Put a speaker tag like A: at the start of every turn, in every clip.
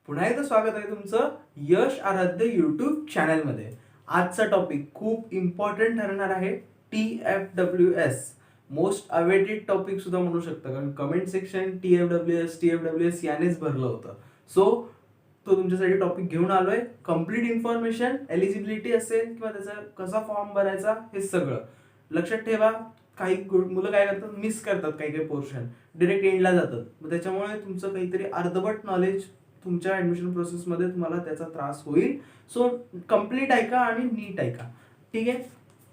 A: पुन्हा एकदा स्वागत आहे तुमचं यश आराध्य यूट्यूब चॅनलमध्ये. आजचा टॉपिक खूप इम्पॉर्टंट ठरणार आहे. TFWS मोस्ट अवेटेड टॉपिक सुद्धा म्हणू शकता, कारण कमेंट सेक्शन TFWS यानेच भरलं होतं. सो तो तुमच्यासाठी टॉपिक घेऊन आलोय. कम्प्लीट इन्फॉर्मेशन, एलिजिबिलिटी असेल किंवा त्याचा कसा फॉर्म भरायचा हे सगळं लक्षात ठेवा. काही मुलं काय करतात, मिस करतात काही काही पोर्शन, डिरेक्ट एंडला जातात. मग त्याच्यामुळे तुमचं काहीतरी अर्धवट नॉलेज तुमच्या ऍडमिशन प्रोसेसमध्ये तुम्हाला त्याचा त्रास होईल. सो कम्प्लीट ऐका आणि नीट ऐका, ठीक आहे.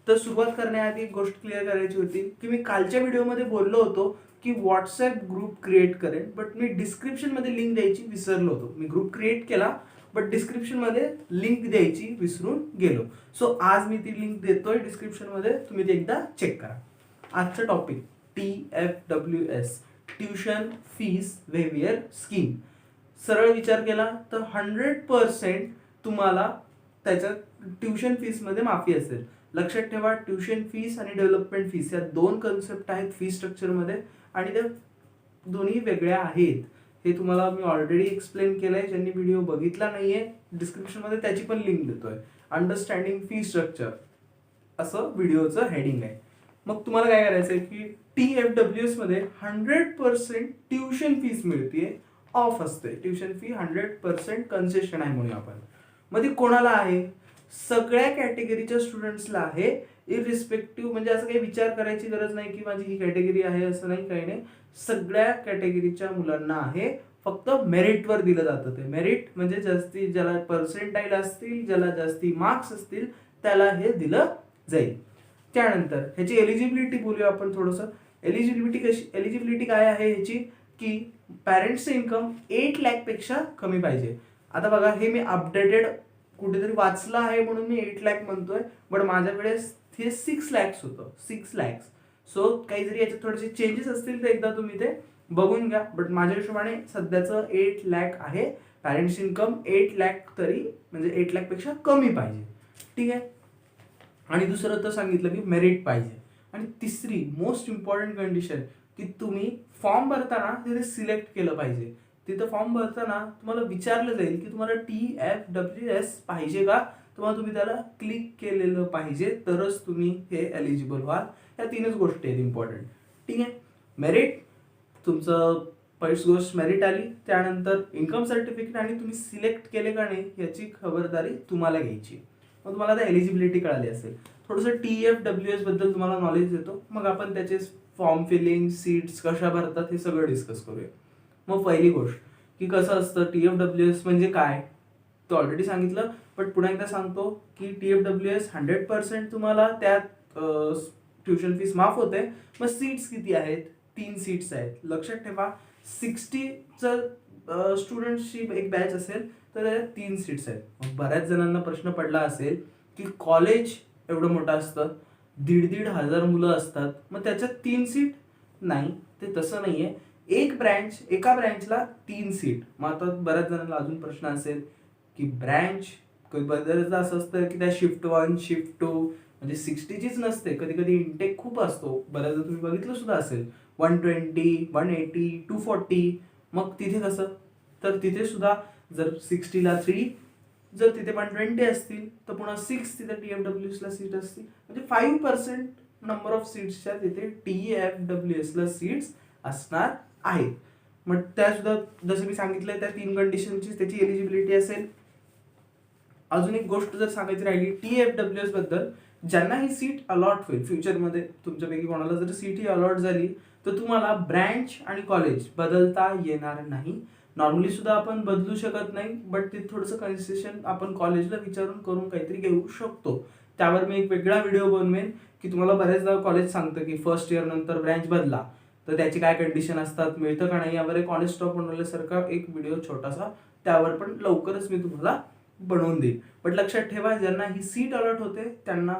A: तर सुरुवात करण्याआधी एक गोष्ट क्लिअर करायची होती की मी कालच्या व्हिडिओमध्ये बोललो होतो की व्हॉट्सॲप ग्रुप क्रिएट करेन, बट मी डिस्क्रिप्शनमध्ये लिंक द्यायची विसरलो होतो. मी ग्रुप क्रिएट केला बट डिस्क्रिप्शनमध्ये लिंक द्यायची विसरून गेलो. सो आज मी ती लिंक देतोय डिस्क्रिप्शनमध्ये, तुम्ही ते एकदा चेक करा. आजचं topic TFWS, tuition fee waiver scheme. सरळ विचार केला तर 100% तुम्हाला त्याच्या ट्युशन फीसमध्ये माफी असेल. लक्षात ठेवा, ट्युशन फीस आणि डेव्हलपमेंट फीस या दोन कन्सेप्ट आहेत फी स्ट्रक्चरमध्ये, आणि त्या दोन्ही वेगळ्या आहेत. हे तुम्हाला मी ऑलरेडी एक्सप्लेन केलंय. ज्यांनी व्हिडिओ बघितला नाहीये, डिस्क्रिप्शनमध्ये त्याची पण लिंक देतोय. अंडरस्टँडिंग फी स्ट्रक्चर असं व्हिडिओचं हेडिंग आहे. मग तुम्हाला काय करायचं आहे की TFWS मध्ये 100% ट्युशन फीस मिळते, ऑफ असते. ट्युशन फी 100% कन्सेशन आहे म्हणून आपण. मग ती कोणाला आहे? सगळ्या कॅटेगरीच्या स्टुडंट्सला आहे, इरिस्पेक्टिव्ह. म्हणजे असं काही विचार करायची गरज नाही की माझी ही कॅटेगरी आहे, असं नाही, काही नाही. सगळ्या कॅटेगरीच्या मुलांना आहे. फक्त मेरिटवर दिलं जातं. ते मेरिट म्हणजे जास्ती ज्याला पर्सेंटाईल असतील, ज्याला जास्ती मार्क्स असतील, त्याला हे दिलं जाईल. त्यानंतर ह्याची एलिजिबिलिटी बोलूया आपण थोडंसं. एलिजिबिलिटी काय आहे ह्याची, की पॅरेंट्सचं इन्कम 8 लाखपेक्षा कमी पाहिजे. आता बघा, हे मी अपडेटेड कुठेतरी वाचलं आहे म्हणून मी 8 लाख म्हणतोय, बट माझ्याकडे हे 6 lakhs होतं, 6 lakhs. सो काही जरी याच्यात थोडेसे चेंजेस असतील तर एकदा तुम्ही ते बघून घ्या. बट माझ्या हिशोबाने सध्याचं 8 लाख आहे. पॅरेंट्स इन्कम 8 लाख तरी, म्हणजे 8 लाखपेक्षा कमी पाहिजे, ठीक आहे. आणि दुसरं तर सांगितलं की मेरिट पाहिजे. आणि तिसरी मोस्ट इम्पॉर्टंट कंडिशन की तुम्ही फॉर्म भरताना तिथे सिलेक्ट केलं पाहिजे. तिथं फॉर्म भरताना तुम्हाला विचारलं जाईल की तुम्हाला TFWS पाहिजे का, तेव्हा तुम्ही त्याला क्लिक केलेलं पाहिजे, तरच तुम्ही हे एलिजिबल व्हाल. या तीनच गोष्टी आहेत इम्पॉर्टंट, ठीक आहे. मेरिट, तुमचं पहिली गोष्ट मेरिट आली, त्यानंतर इन्कम सर्टिफिकेट, आणि तुम्ही सिलेक्ट केले का नाही याची खबरदारी तुम्हाला घ्यायची. मग तुम्हाला आता एलिजिबिलिटी कळाली असेल. थोडंसं TFWS बद्दल तुम्हाला नॉलेज देतो, मग आपण त्याचे फॉर्म फिलिंग, सीट्स कशा भरतात हे सगळं डिस्कस करूया. मग पहिली गोष्ट की कसं असतं, TFWS म्हणजे काय तो ऑलरेडी सांगितलं, बट पुन्हा एकदा सांगतो की TFWS 100% तुम्हाला त्यात ट्युशन फीस माफ होते. मग सीट्स किती आहेत? 3 सीट्स आहेत. लक्षात ठेवा, 60चं स्टुडंट्सची एक बॅच असेल तर त्याच्यात 3 सीट्स आहेत. मग बऱ्याच जणांना प्रश्न पडला असेल की कॉलेज एवढं मोठं असतं, 1,500 मुलं असतात, मग त्याच्यात 3 सीट नाही. ते तसं नाहीये. एका ब्रँचला 3 सीट. मग आता बऱ्याच जणांना अजून प्रश्न असेल की ब्रँच, बऱ्याचदा असं असतं की त्या शिफ्ट 1, शिफ्ट 2 म्हणजे 60चीच नसते. कधी कधी इंटेक खूप असतो. बऱ्याचदा तुम्ही बघितलं सुद्धा असेल 120, 180, 240. मग तिथे कसं, तर तिथे सुद्धा जर 60ला 3, जर तिथे 120 असतील तर पुन्हा 6 तिथे TFWSला सीट असतील. म्हणजे 5% नंबर ऑफ सीट्सच्या तिथे TFWSला सीट्स असणार आहेत. मग त्या सुद्धा जसं मी सांगितलंय त्या 3 कंडिशनची त्याची एलिजिबिलिटी असेल. अजून एक गोष्ट जर सांगायची राहिली TFWS बद्दल, ज्यांना ही सीट अलॉट होईल फ्युचरमध्ये, तुमच्यापैकी कोणाला जर सीट ही अलॉट झाली तर तुम्हाला ब्रँच आणि कॉलेज बदलता येणार नाही. नॉर्मली सुद्धा आपण बदलू शकत नाही, बट ते थोडंसं कन्सेशन आपण कॉलेजला विचारून करून काहीतरी घेऊ शकतो. त्यावर मी एक वेगळा व्हिडिओ बनवेन की तुम्हाला बऱ्याचदा कॉलेज सांगतं की फर्स्ट इयर नंतर ब्रँच बदला, तर त्याची काय कंडिशन असतात, मिळतं का नाही, यावर एक ऑनेस्ट स्टॉक बनवल्यासारखा एक व्हिडिओ छोटासा, त्यावर पण लवकरच मी तुम्हाला बनवून देईन. बट लक्षात ठेवा, ज्यांना ही सीट अलॉट होते त्यांना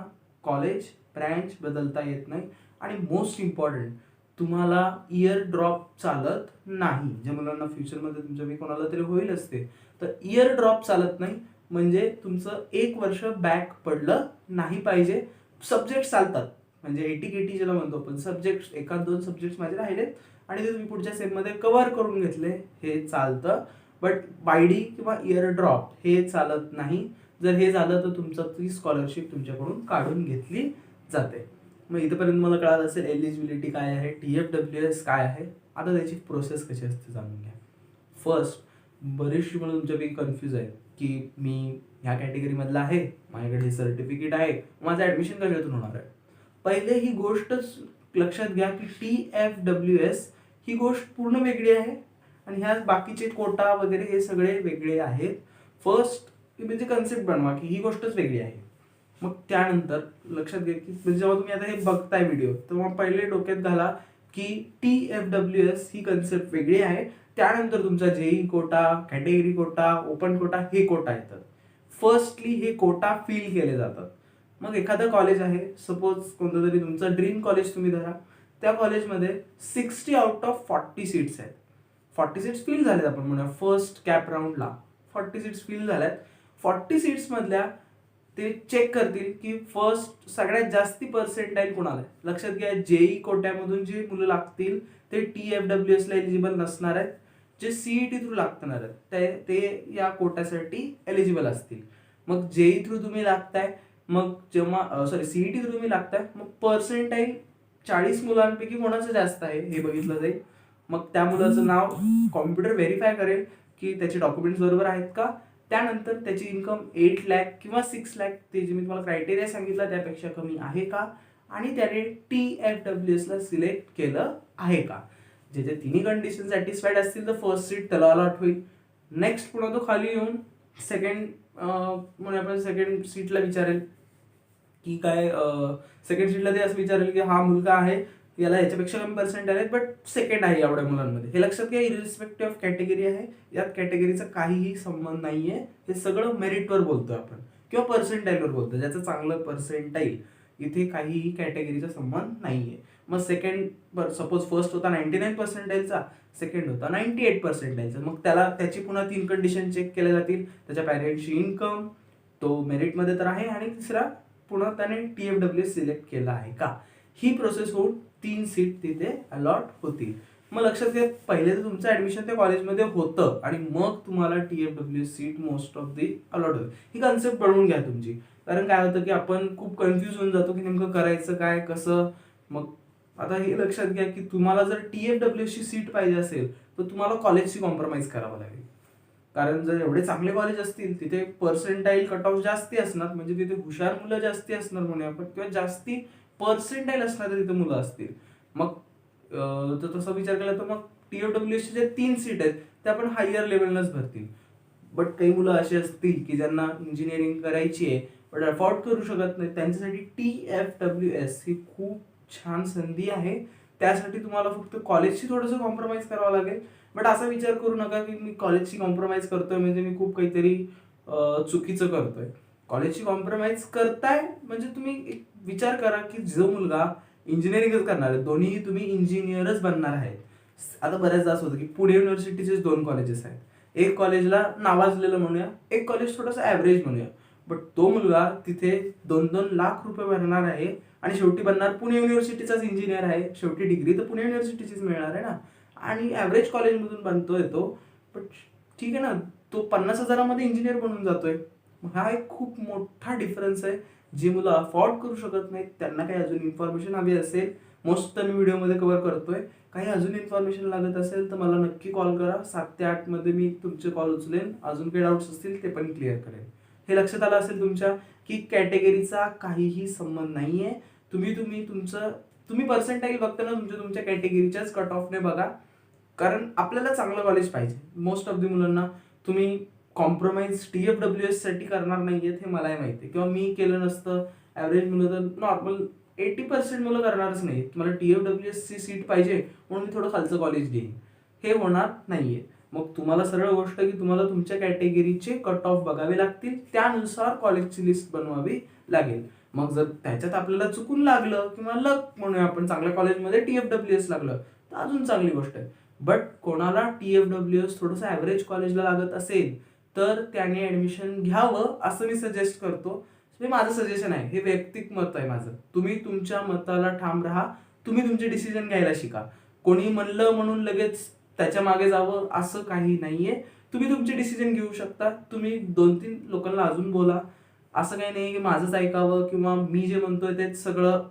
A: कॉलेज, ब्रँच बदलता येत नाही. आणि मोस्ट इम्पॉर्टंट, तुम्हाला इयर ड्रॉप चालत नाही. ज्या मुलांना फ्युचरमध्ये तुमच्या कोणाला तरी होईल असते, तर इयर ड्रॉप चालत नाही. म्हणजे तुमचं 1 वर्ष बॅक पडलं नाही पाहिजे. सब्जेक्ट चालतात, म्हणजे 80-80 ज्याला म्हणतो आपण, सब्जेक्ट 1-2 सब्जेक्ट माझे राहिलेत आणि ते तुम्ही पुढच्या सेममध्ये कव्हर करून घेतले, हे चालतं. बट वायडी किंवा इयर ड्रॉप हे चालत नाही. जर हे झालं तर तुमचं ती स्कॉलरशिप तुमच्याकडून काढून घेतली जाते. मग इथंपर्यंत मला कळालं असेल एलिजिबिलिटी काय आहे, TFWS काय आहे. आता त्याची प्रोसेस कशी असते जाणून घ्या. फर्स्ट, बरीचशी मुलं तुमच्यापैकी कन्फ्यूज आहे की मी ह्या कॅटेगरीमधला आहे, माझ्याकडे हे सर्टिफिकेट आहे, माझं ॲडमिशन कशातून होणार आहे. पहिले ही गोष्टच लक्षात घ्या की TFWS ही गोष्ट पूर्ण वेगळी आहे आणि ह्या बाकीचे कोटा वगैरे हे सगळे वेगळे आहेत. फर्स्ट म्हणजे कन्सेप्ट बनवा की ही गोष्टच वेगळी आहे. मग त्यानंतर लक्षात घ्या की म्हणजे जेव्हा तुम्ही आता हे बघताय व्हिडिओ तेव्हा पहिले डोक्यात घाला की TFWS ही कन्सेप्ट वेगळी आहे. त्यानंतर तुमचा JEE quota, category quota, open quota हे कोटा येतात. फर्स्टली हे कोटा फिल केले जातात. मग एखादं कॉलेज आहे, सपोज कोणतं तरी तुमचं ड्रीम कॉलेज तुम्ही धरा, त्या कॉलेजमध्ये 60 आउट ऑफ 40 सीट्स आहेत. 40 सीट्स फिल झाल्यात आपण म्हणूया फर्स्ट कॅप राऊंडला 40 सीट्स फिल झाल्यात. 40 सीट्स मधल्या ते चेक करतील की फर्स्ट सगळ्यात जास्ती पर्सेंटाईल कोणाला आहे. लक्षात घ्या JEE कोट्यामधून जी मुलं लागतील ते TFWS ला एलिजिबल नसणार आहेत. जे CET थ्रू लागणार आहेत ते या कोट्यासाठी एलिजिबल असतील. मग JEE थ्रू तुम्ही लागताय, मग जेव्हा CET थ्रू तुम्ही लागताय, मग पर्सेंटाईल 40 मुलांपैकी कोणाचं जास्त आहे हे बघितलं जाईल. मग त्या मुलाचं नाव कॉम्प्युटर व्हेरीफाय करेल की त्याचे डॉक्युमेंट्स बरोबर आहेत का. त्यानंतर त्याची इन्कम 8 लाख किंवा 6 लाख ते जे मी तुम्हाला क्रायटेरिया सांगितला त्यापेक्षा कमी आहे का, आणि त्याने TFWS ला सिलेक्ट केलं आहे का. जे जे तिन्ही कंडिशन सॅटिस्फाईड असतील तर फर्स्ट सीट त्याला अलॉट होईल. नेक्स्ट पुन्हा तो खाली येऊन सेकंड म्हणजे आपण सेकंड सीटला विचारेल की काय, सेकंड सीटला ते असं विचारेल की हा मुलगा आहे याला याच्यापेक्षा कमी पर्सेंट आले बट सेकंड आहे एवढ्या मुलांमध्ये. हे लक्षात घ्या इरिस्पेक्टिव्ह ऑफ कॅटेगरी आहे. यात कॅटेगरीचा काहीही संबंध नाहीये. हे सगळं मेरिटवर बोलतोय आपण किंवा पर्सेंटाईलवर बोलतोय. ज्याचं चांगलं पर्सेंटाईल, इथे काहीही कॅटेगरीचा संबंध नाहीये. मग सेकंड सपोज फर्स्ट होता 99 पर्सेंटाईलचा, सेकंड होता 98 पर्सेंटाईलचा, मग त्याला त्याची पुन्हा 3 कंडिशन चेक केल्या जातील. त्याच्या पॅरेंटची इन्कम, तो मेरिटमध्ये तर आहे, आणि तिसरा पुन्हा त्याने TFWS सिलेक्ट केला आहे का. ही प्रोसेस होऊन 3 सीट तिथे अलॉट होतील. मग लक्षात घ्या पहिले तर तुमचं ऍडमिशन त्या कॉलेजमध्ये होतं आणि मग तुम्हाला TFWS seat most of the allot होईल. ही कन्सेप्ट बनवून घ्या तुमची. कारण काय होतं की आपण खूप कन्फ्यूज होऊन जातो की नेमकं करायचं काय कसं. मग आता हे लक्षात घ्या की तुम्हाला जर TFWS ची सीट पाहिजे असेल तर तुम्हाला कॉलेजची कॉम्प्रोमाइज करावं लागेल. कारण जर एवढे चांगले कॉलेज असतील तिथे पर्सेंटाईल कट ऑफ जास्ती असणार, म्हणजे तिथे हुशार मुलं जास्ती असणार म्हणूया आपण, किंवा जास्ती पर्सेंटाईल असणारे तिथे मुलं असतील. मग तर तसा विचार केला तर मग TFWS चे जे 3 सीट आहेत ते आपण हायर लेवलनच भरतील. बट काही मुलं अशी असतील की ज्यांना इंजिनिअरिंग करायची आहे बट अफोर्ड करू शकत नाही, त्यांच्यासाठी TFWS ही खूप छान संधी आहे. त्यासाठी तुम्हाला फक्त कॉलेजची थोडंसं कॉम्प्रोमाइज करावं लागेल. बट असा विचार करू नका की मी कॉलेजची कॉम्प्रोमाइज करतोय म्हणजे मी खूप काहीतरी चुकीचं करतोय. कॉलेजची कॉम्प्रोमाइज करताय म्हणजे तुम्ही एक विचार करा की जो मुलगा इंजिनिअरिंगच करणार आहे, दोन्ही तुम्ही इंजिनियरच बनणार आहे. आता बऱ्याचदा असं होतं की पुणे युनिव्हर्सिटीचे 2 कॉलेजेस आहेत. एक कॉलेजला नावाजलेलं म्हणूया, एक कॉलेज थोडंसं ॲव्हरेज म्हणूया. बट तो मुलगा तिथे 2-2 लाख रुपये भरणार आहे आणि शेवटी बनणार पुणे युनिव्हर्सिटीचाच इंजिनियर आहे. शेवटी डिग्री तर पुणे युनिव्हर्सिटीचीच मिळणार आहे ना, आणि ॲव्हरेज कॉलेजमधून बनतोय तो. बट ठीक आहे ना, तो 50,000मध्ये इंजिनियर बनून जातोय. हा एक खूप मोठा डिफरन्स आहे. जी मुलं अफोर्ड करू शकत नाहीत त्यांना काही अजून इन्फॉर्मेशन हवी असेल, मोस्ट तर मी व्हिडिओमध्ये कव्हर करतोय. काही अजून इन्फॉर्मेशन लागत असेल तर मला नक्की कॉल करा. 7 ते 8 मध्ये मी तुमचे कॉल उचलेन. अजून काही डाऊट्स असतील ते पण क्लिअर करेन. हे लक्षात आलं असेल तुमच्या की कॅटेगरीचा काहीही संबंध नाहीये. तुम्ही पर्सेंटाईल बघताना तुमच्या कॅटेगरीच्याच कट ऑफने बघा. कारण आपल्याला चांगलं कॉलेज पाहिजे. मोस्ट ऑफ दी मुलांना तुम्ही कॉम्प्रोमाइज TFWS साठी करणार नाहीयेत हे मलाही माहिती आहे, किंवा मी केलं नसतं. ॲव्हरेज मुलं तर नॉर्मल 80% मुलं करणारच नाही. तुम्हाला TFWS ची सीट पाहिजे म्हणून मी थोडं खालचं कॉलेज घेईन, हे होणार नाहीये. मग तुम्हाला सरळ गोष्ट की तुम्हाला तुमच्या कॅटेगरीचे कट ऑफ बघावे लागतील, त्यानुसार कॉलेजची लिस्ट बनवावी लागेल. मग जर त्याच्यात आपल्याला चुकून लागलं किंवा लक म्हणूया आपण चांगल्या कॉलेजमध्ये TFWS लागलं तर अजून चांगली गोष्ट आहे. बट कोणाला TFWS थोडंसं ॲव्हरेज कॉलेजला लागत असेल तर त्याने ऍडमिशन घ्यावं असं मी सजेस्ट करतो. हे माझं सजेशन आहे, हे वैयक्तिक मत आहे माझं. तुम्ही तुमच्या मताला ठाम राहा. तुम्ही तुमचे डिसिजन घ्यायला शिका. कोणी म्हणलं म्हणून लगेच त्याच्या मागे जावं असं काही नाहीये. तुम्ही तुमचे डिसिजन घेऊ शकता. तुम्ही 2-3 लोकांना अजून बोला. असं काही नाही की माझंच ऐकावं किंवा मी जे म्हणतोय तेच सगळं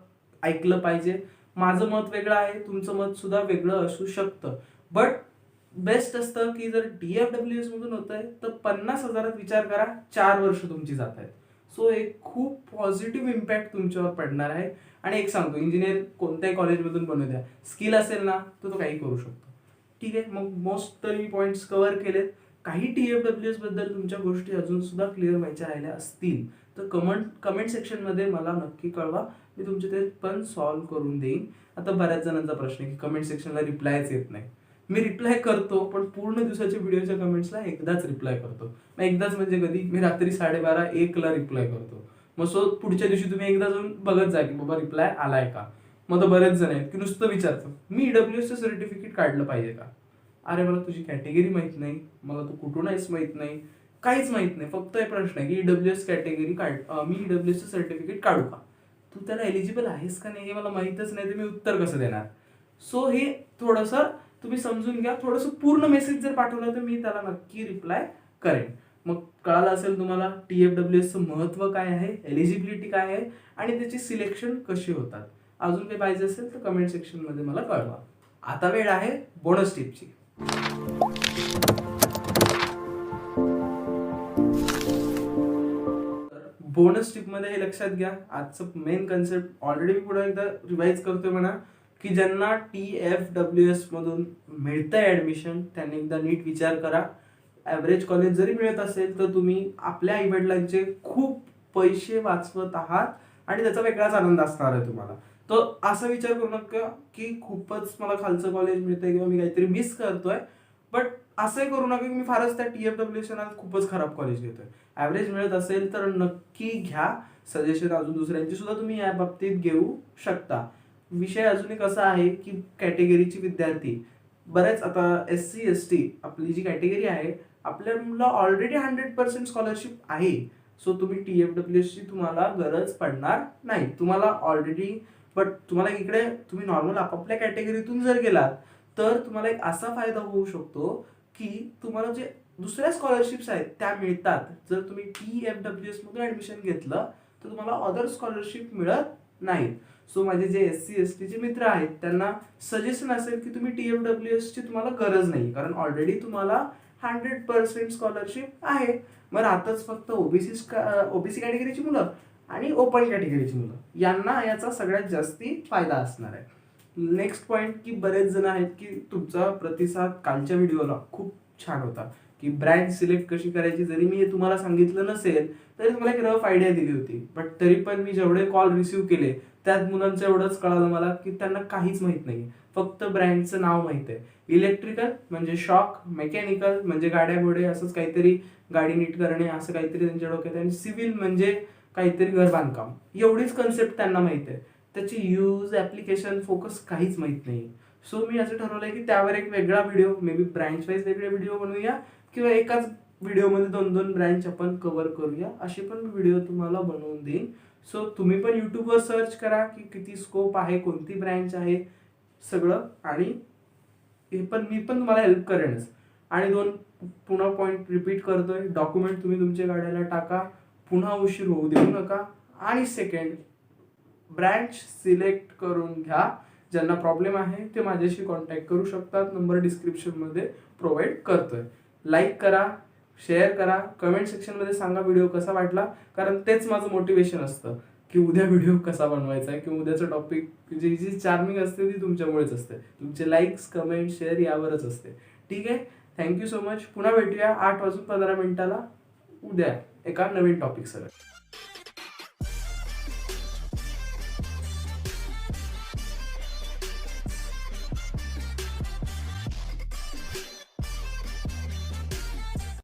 A: ऐकलं पाहिजे. माझं मत वेगळं आहे, तुमचं मत सुद्धा वेगळं असू शकतं. बट बेस्ट असतं की जर DFWS मधून होतंय तर 50,000 विचार करा, 4 वर्ष तुमची जात आहेत. सो एक खूप पॉझिटिव्ह इम्पॅक्ट तुमच्यावर पडणार आहे. आणि एक सांगतो, इंजिनियर कोणत्याही कॉलेजमधून बनू द्या, स्किल असेल ना तर तो काही करू शकतो. ठीक आहे, मग मोस्ट तर मी पॉईंट्स कव्हर केलेत. काही TFWS बद्दल तुमच्या गोष्टी अजून सुद्धा क्लिअर व्हायच्या राहिल्या असतील तर कमेंट सेक्शनमध्ये मला नक्की कळवा. मी तुमचे ते पण सॉल्व्ह करून देईन. आता बऱ्याच जणांचा प्रश्न आहे की कमेंट सेक्शनला रिप्लायच येत नाही. मी रिप्लाय करतो, पण पूर्ण दिवसाच्या व्हिडिओच्या कमेंट्सला एकदाच रिप्लाय करतो. मग एकदाच म्हणजे कधी, मी रात्री 12:30-1ला रिप्लाय करतो. मग सो पुढच्या दिवशी तुम्ही एकदा जाऊन बघत जा की बाबा रिप्लाय आलाय का. मग तर बरेच जण आहेत की नुसतं विचारतो, मी EWSचं सर्टिफिकेट काढलं पाहिजे का. अरे मला तुझी कॅटेगरी माहित नाही, मला तू कुठून आहेस माहित नाही, काहीच माहित नाही. फक्त हे प्रश्न आहे की EWS कॅटेगरी मी EWSचं सर्टिफिकेट काढू का. तू त्याला एलिजिबल आहेस का नाही हे मला माहितच नाही, तर मी उत्तर कसं देणार. सो हे थोडंसं तुम्ही समजून घ्या. थोडंसं पूर्ण मेसेज जर पाठवला तर मी त्याला नक्की रिप्लाय करेन. मग कळालं असेल तुम्हाला TFWSचं महत्त्व काय आहे, एलिजिबिलिटी काय आहे आणि त्याची सिलेक्शन कशी होतात. अजून काही पाहिजे असेल तर कमेंट सेक्शनमध्ये मला कळवा. आता वेळ आहे बोनस टिपची. बोनस टिपमध्ये हे लक्षात घ्या, आजचं मेन कन्सेप्ट ऑलरेडी मी पुढे एकदा रिवाइज करतोय म्हणा, की ज्यांना TFWS मधून मिळतंय ऍडमिशन त्यांनी एकदा नीट विचार करा. ॲव्हरेज कॉलेज जरी मिळत असेल तर तुम्ही आपल्या आईवडिलांचे खूप पैसे वाचवत आहात आणि त्याचा वेगळाच आनंद असणार आहे तुम्हाला. तर असा विचार करू नका की खूपच मला खालचं कॉलेज मिळतंय किंवा मी काहीतरी मिस करतोय. बट असंही करू नका की मी फारच त्या TFWS खूपच खराब कॉलेज घेतोय. ॲव्हरेज मिळत असेल तर नक्की घ्या. सजेशन अजून दुसऱ्यांची सुद्धा तुम्ही या बाबतीत घेऊ शकता. विषय अजून एक असा आहे की कॅटेगरीची विद्यार्थी बरेच आता SC ST आपली जी कॅटेगरी आहे, आपल्याला ऑलरेडी 100% स्कॉलरशिप आहे. सो तुम्ही TFWSची तुम्हाला गरज पडणार नाही. तुम्हाला ऑलरेडी, बट तुम्हाला इकडे तुम्ही नॉर्मल आपापल्या कॅटेगरीतून जर गेलात तर तुम्हाला एक असा फायदा होऊ शकतो की तुम्हाला जे दुसऱ्या स्कॉलरशिप्स आहेत त्या मिळतात. जर तुम्ही TFWS मध्ये ऍडमिशन घेतलं तर तुम्हाला अदर स्कॉलरशिप मिळत नाहीत. सो माझे जे SC ST चे मित्र आहेत त्यांना सजेशन असेल की तुम्ही TFWSची तुम्हाला गरज नाही, कारण ऑलरेडी तुम्हाला 100% स्कॉलरशिप आहे. मग राहतच फक्त ओबीसी कॅटेगरीची मुलं आणि ओपन कॅटेगरीची मुलं, यांना याचा सगळ्यात जास्ती फायदा असणार आहे. नेक्स्ट पॉइंट की बरेच जण आहेत की तुमचा प्रतिसाद कालच्या व्हिडिओला खूप छान होता की ब्रँच सिलेक्ट कशी करायची. जरी मी हे तुम्हाला सांगितलं नसेल तरी तुम्हाला एक रफ आयडिया दिली होती. बट तरी पण मी जेवढे कॉल रिसिव्ह केले त्यात मुलांचं एवढंच कळालं मला की त्यांना काहीच माहित नाही, फक्त ब्रँडचं नाव माहित आहे. इलेक्ट्रिकल म्हणजे शॉक, मेकॅनिकल म्हणजे गाड्या घोडे असंच काहीतरी, गाडी नीट करणे असं काहीतरी त्यांच्या डोक्यात आहे, आणि सिव्हिल म्हणजे काहीतरी घर बांधकाम, एवढीच कन्सेप्ट त्यांना माहित आहे. त्याची यूज ऍप्लिकेशन फोकस काहीच माहित नाही. सो मी असं ठरवलंय की त्यावर एक वेगळा video, may be branch wise वेगळे व्हिडिओ बनवूया किंवा एकाच व्हिडिओमध्ये 2-2 ब्रँच आपण कव्हर करूया, असे पण व्हिडिओ तुम्हाला बनवून देईन. सो तुम्ही पण यूट्यूबवर सर्च करा की किती स्कोप आहे, कोणती ब्रँच आहे सगळं, आणि हे पण मी पण तुम्हाला हेल्प करेनच. आणि पुन्हा पॉईंट रिपीट करतोय, डॉक्युमेंट तुम्ही तुमच्या गाड्याला टाका, पुन्हा उशीर होऊ देऊ नका. आणि सेकंड, ब्रँच सिलेक्ट करून घ्या. ज्यांना प्रॉब्लेम आहे ते माझ्याशी कॉन्टॅक्ट करू शकतात, नंबर डिस्क्रिप्शनमध्ये प्रोव्हाइड करतोय. लाईक करा, शेअर करा, कमेंट सेक्शनमध्ये सांगा व्हिडिओ कसा वाटला, कारण तेच माझं मोटिवेशन असतं की उद्या व्हिडिओ कसा बनवायचा आहे किंवा उद्याचं टॉपिक जी चार्मिंग असते ती तुमच्यामुळेच असते. तुमचे लाईक्स, कमेंट, शेअर यावरच असते. ठीक आहे, थँक्यू सो मच. पुन्हा भेटूया 8:15 उद्या एका नवीन टॉपिक सगळं.